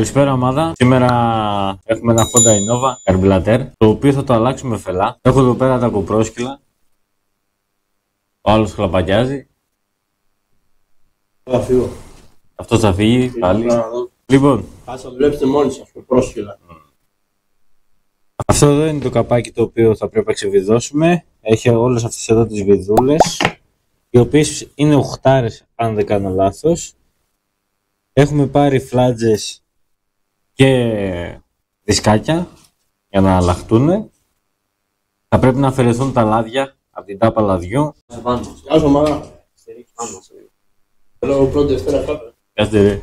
Καλησπέρα ομάδα. Σήμερα έχουμε ένα Honda Innova καρμπυλατέρ, το οποίο θα το αλλάξουμε φελά. Έχω εδώ πέρα τα κοπρόσκυλα. Ο άλλος χλαπακιάζει. Θα φύγω. Αυτός θα φύγει πάλι. Λοιπόν, Ας το δουλέψετε μόνοι σας, πρόσφυλα. αυτό εδώ είναι το καπάκι το οποίο θα πρέπει να ξεβιδώσουμε. Έχει όλες αυτές εδώ τις βιδούλες, οι οποίες είναι οχτάρες αν δεν κάνω λάθος. Έχουμε πάρει φλάτζες και δισκάκια για να αλλάχτούν. Θα πρέπει να αφαιρεθούν τα λάδια από την τάπα λαδιού. Άσο μάνα. Θέλω πρώτη Δευτέρα κάπου. Κάστε ρε.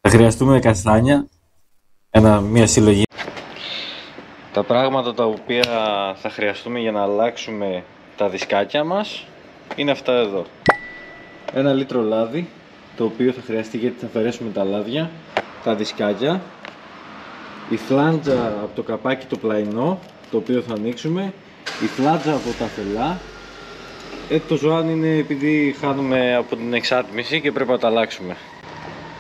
Θα χρειαστούμε καστάνια, μια συλλογή. Τα πράγματα τα οποία θα χρειαστούμε για να αλλάξουμε τα δισκάκια μας είναι αυτά εδώ. 1 λίτρο λάδι, το οποίο θα χρειαστεί γιατί θα αφαιρέσουμε τα λάδια, τα δισκάκια, η φλάντζα από το καπάκι το πλαϊνό, το οποίο θα ανοίξουμε, η φλάντζα από τα φελά. Το ζωάν είναι επειδή χάνουμε από την εξάτμιση και πρέπει να τα αλλάξουμε.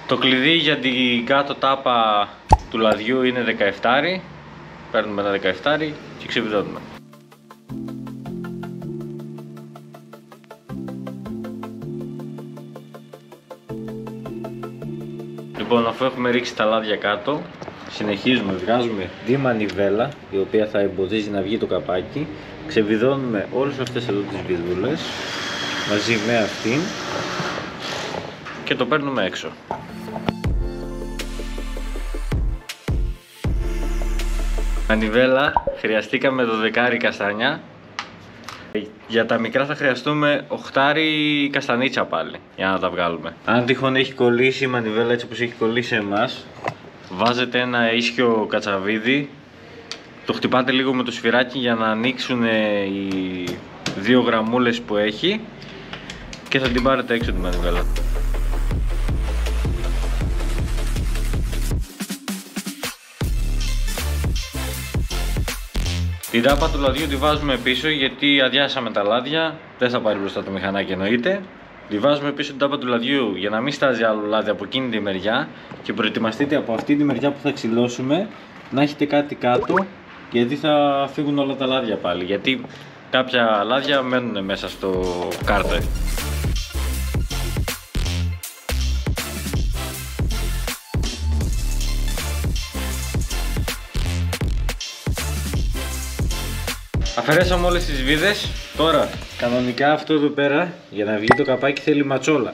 Το κλειδί για την κάτω τάπα του λαδιού είναι 17. Παίρνουμε ένα 17 και ξεβιδώνουμε. Λοιπόν, αφού έχουμε ρίξει τα λάδια κάτω, συνεχίζουμε, βγάζουμε τη μανιβέλα, η οποία θα εμποδίζει να βγει το καπάκι. Ξεβιδώνουμε όλες αυτές εδώ τις βιδούλες μαζί με αυτήν και το παίρνουμε έξω. Μανιβέλα χρειαστήκαμε 12 καστάνια. Για τα μικρά θα χρειαστούμε 8 καστανίτσα πάλι για να τα βγάλουμε. Αν τυχόν έχει κολλήσει η μανιβέλα έτσι όπως έχει κολλήσει εμάς, βάζετε ένα ίσιο κατσαβίδι, το χτυπάτε λίγο με το σφυράκι για να ανοίξουν οι 2 γραμμούλες που έχει και θα την πάρετε έξω τη μανιβέλα. Την τάπα του λαδιού τη βάζουμε πίσω γιατί αδειάσαμε τα λάδια, δεν θα πάρει μπροστά το μηχανάκι εννοείται. Τη βάζουμε πίσω την τάπα του λαδιού για να μην στάζει άλλο λάδι από εκείνη τη μεριά και προετοιμαστείτε από αυτή τη μεριά που θα ξυλώσουμε να έχετε κάτι κάτω γιατί θα φύγουν όλα τα λάδια πάλι, γιατί κάποια λάδια μένουν μέσα στο κάρτερ. Αφαιρέσαμε όλες τις βίδες. Τώρα κανονικά αυτό εδώ πέρα για να βγει το καπάκι θέλει ματσόλα.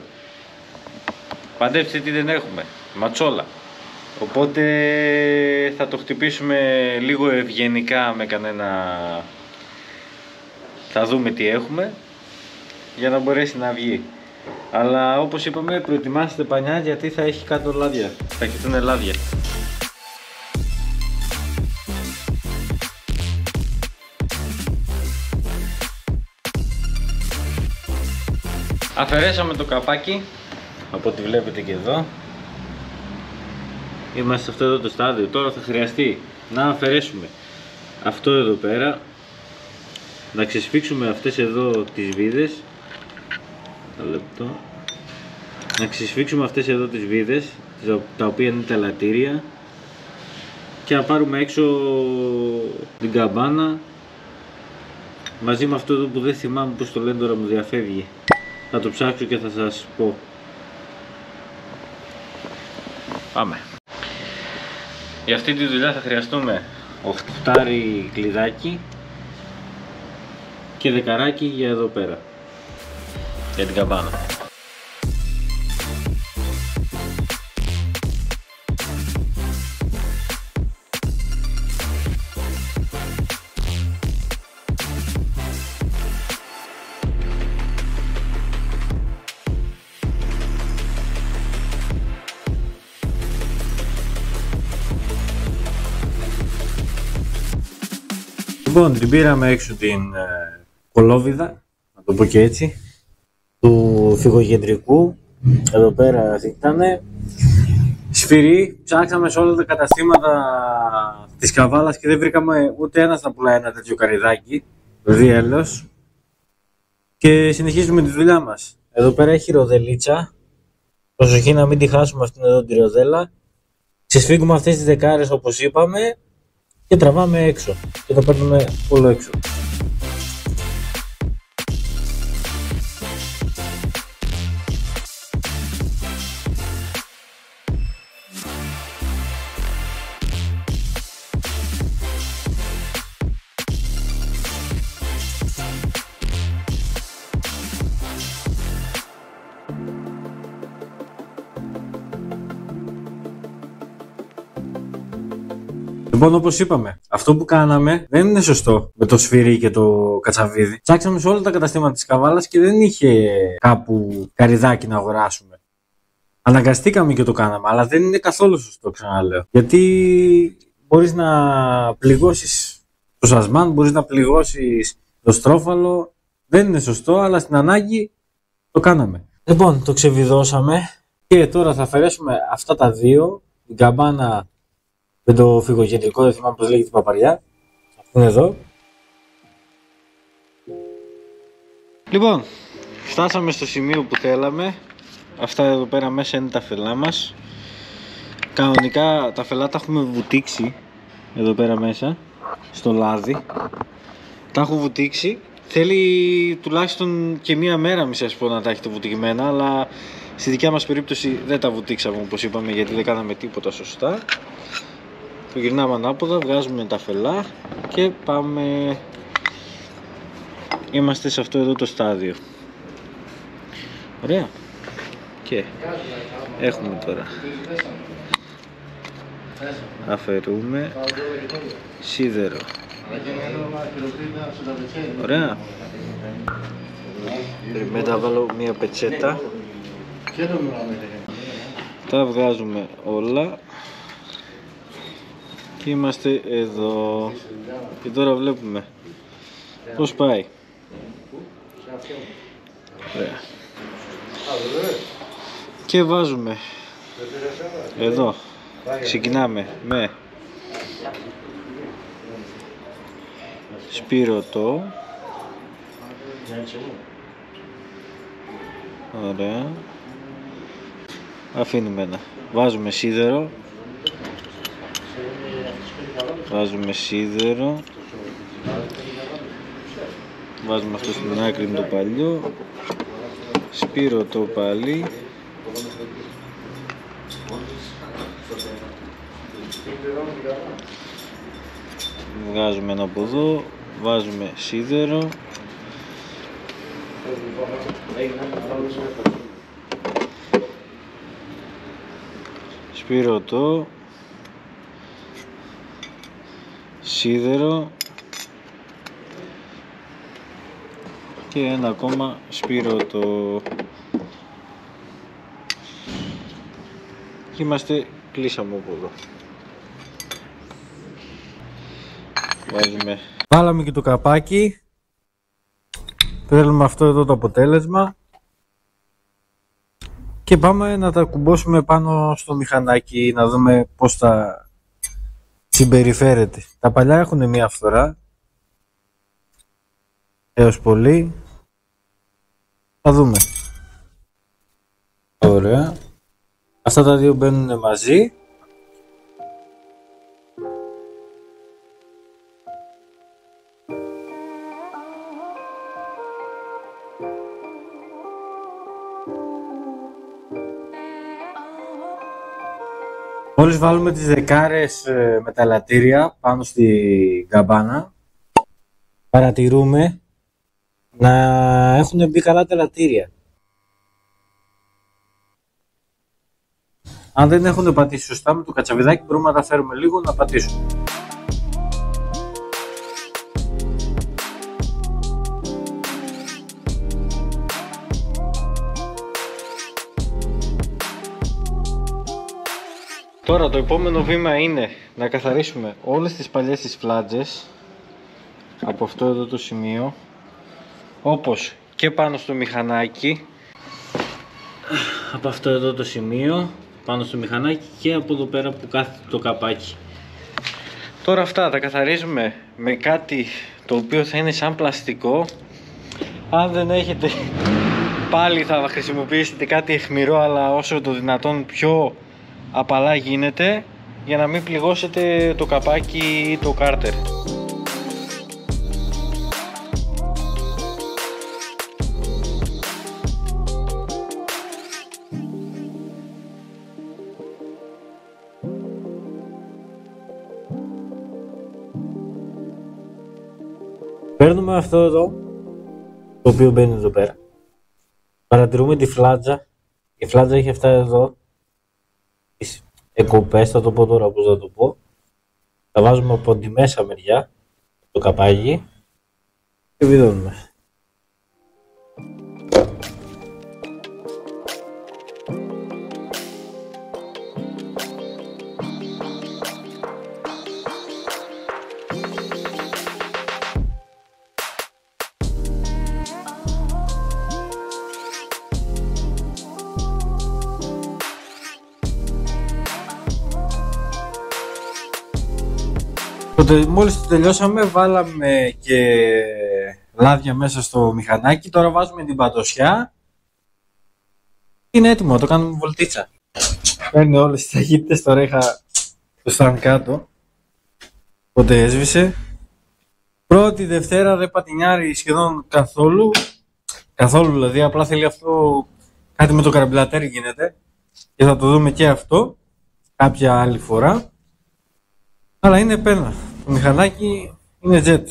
Παντέψτε τι δεν έχουμε, ματσόλα. Οπότε θα το χτυπήσουμε λίγο ευγενικά με κανένα, θα δούμε τι έχουμε για να μπορέσει να βγει. Αλλά όπως είπαμε προετοιμάστε πανιά γιατί θα έχει κάτω λάδια, θα χυθούν λάδια. Αφαιρέσαμε το καπάκι, από ό,τι βλέπετε και εδώ. Είμαστε σε αυτό εδώ το στάδιο. Τώρα θα χρειαστεί να αφαιρέσουμε αυτό εδώ πέρα, να ξεσφίξουμε αυτές εδώ τις βίδες. Να ξεσφίξουμε αυτές εδώ τις βίδες, τα οποία είναι τα ελαττήρια, και να πάρουμε έξω την καμπάνα μαζί με αυτό εδώ που δεν θυμάμαι πως το λένε, τώρα μου διαφεύγει. Θα το ψάξω και θα σας πω. Πάμε. Για αυτή τη δουλειά θα χρειαστούμε 8 κλειδάκι και 10 για εδώ πέρα, για την καμπάνα. Λοιπόν, την πήραμε έξω την κολόβιδα, να το πω και έτσι, του φυγοκεντρικού. Εδώ πέρα ήτανε σφυρί, ψάξαμε σε όλα τα καταστήματα της Καβάλας και δεν βρήκαμε ούτε ένας να πουλάει ένα τέτοιο καρυδάκι, διέλος. Και συνεχίζουμε τη δουλειά μας. Εδώ πέρα έχει ροδελίτσα, προσοχή να μην τη χάσουμε αυτήν εδώ τη ροδέλα. Ξεσφίγγουμε αυτές τις δεκάρες όπως είπαμε και τραβάμε έξω και το παίρνουμε όλο έξω. Λοιπόν, όπως είπαμε, αυτό που κάναμε δεν είναι σωστό με το σφυρί και το κατσαβίδι. Ψάξαμε σε όλα τα καταστήματα της Καβάλας και δεν είχε κάπου καρυδάκι να αγοράσουμε. Αναγκαστήκαμε και το κάναμε, αλλά δεν είναι καθόλου σωστό, ξαναλέω. Γιατί μπορείς να πληγώσεις το σασμάν, μπορείς να πληγώσεις το στρόφαλο. Δεν είναι σωστό, αλλά στην ανάγκη το κάναμε. Λοιπόν, το ξεβιδώσαμε και τώρα θα αφαιρέσουμε αυτά τα δύο, την καμπάνα με το φυγοκεντρικό, δεν θυμάμαι πώς λέγεται η παπαριά. Αυτό είναι εδώ. Λοιπόν, φτάσαμε στο σημείο που θέλαμε. Αυτά εδώ πέρα μέσα είναι τα φελά μας. Κανονικά τα φελά τα έχουμε βουτήξει εδώ πέρα μέσα, στο λάδι. Τα έχω βουτήξει. Θέλει τουλάχιστον και μία μέρα, μη σας πω, να τα έχετε βουτυγμένα, αλλά στη δικιά μας περίπτωση δεν τα βουτήξαμε όπως είπαμε, γιατί δεν κάναμε τίποτα σωστά. Το γυρνάμε ανάποδα, βγάζουμε τα φελά και πάμε. Είμαστε σε αυτό εδώ το στάδιο. Ωραία. Και έχουμε τώρα. Αφαιρούμε σίδερο. Ωραία. Περιμένετε να βάλω μία πετσέτα. Τα βγάζουμε όλα. Και είμαστε εδώ. Και τώρα βλέπουμε πώς πάει. Ωραία. Και βάζουμε εδώ. Ξεκινάμε με σπήρωτο. Ωραία. Αφήνουμε ένα. Βάζουμε σίδερο. Βάζουμε σίδερο. Βάζουμε αυτό στην άκρη με το παλιό. Σπήρωτο πάλι. Βγάζουμε ένα από εδώ. Βάζουμε σίδερο. Σπήρωτο. Σίδερο. Και ένα ακόμα σπήρωτο. Και είμαστε, κλείσαμε από εδώ. Βάζουμε. Βάλαμε και το καπάκι. Θέλουμε αυτό εδώ το αποτέλεσμα. Και πάμε να τα κουμπώσουμε πάνω στο μηχανάκι, να δούμε πώς θα συμπεριφέρεται. Τα παλιά έχουν μία φθορά. Έως πολύ. Θα δούμε. Ωραία. Αυτά τα δύο μπαίνουν μαζί. Μόλις βάλουμε τις δεκάρες με τα ελαττήρια πάνω στη καμπάνα, παρατηρούμε να έχουν μπει καλά τα ελαττήρια. Αν δεν έχουν πατήσει σωστά, με το κατσαβιδάκι μπορούμε να τα φέρουμε λίγο να πατήσουμε. Τώρα το επόμενο βήμα είναι να καθαρίσουμε όλες τις παλιές τις φλάτζες από αυτό εδώ το σημείο, όπως και πάνω στο μηχανάκι, από αυτό εδώ το σημείο πάνω στο μηχανάκι και από εδώ πέρα που κάθεται το καπάκι. Τώρα αυτά τα καθαρίζουμε με κάτι το οποίο θα είναι σαν πλαστικό. Αν δεν έχετε, πάλι θα χρησιμοποιήσετε κάτι αιχμηρό, αλλά όσο το δυνατόν πιο απαλά γίνεται. για να μην πληγώσετε το καπάκι ή το κάρτερ. Παίρνουμε αυτό εδώ, το οποίο μπαίνει εδώ πέρα. Παρατηρούμε τη φλάτζα. Η φλάτζα έχει αυτά εδώ τις εκοπές, θα το πω τώρα πώς θα το πω. Τα βάζουμε από τη μέσα μεριά, το καπάκι και βιδώνουμε. Μόλις το τελειώσαμε, βάλαμε και λάδια μέσα στο μηχανάκι. Τώρα βάζουμε την πατωσιά. Είναι έτοιμο, το κάνουμε βολτίτσα. Παίρνει όλες τις ταχύτητες, τώρα είχα το stand κάτω. Οπότε έσβησε. Πρώτη Δευτέρα δεν πατινιάρει σχεδόν καθόλου. Καθόλου δηλαδή, απλά θέλει αυτό κάτι με το καρμπλατέρ γίνεται. Και θα το δούμε και αυτό κάποια άλλη φορά. Αλλά είναι πένα. Το μηχανάκι είναι jet.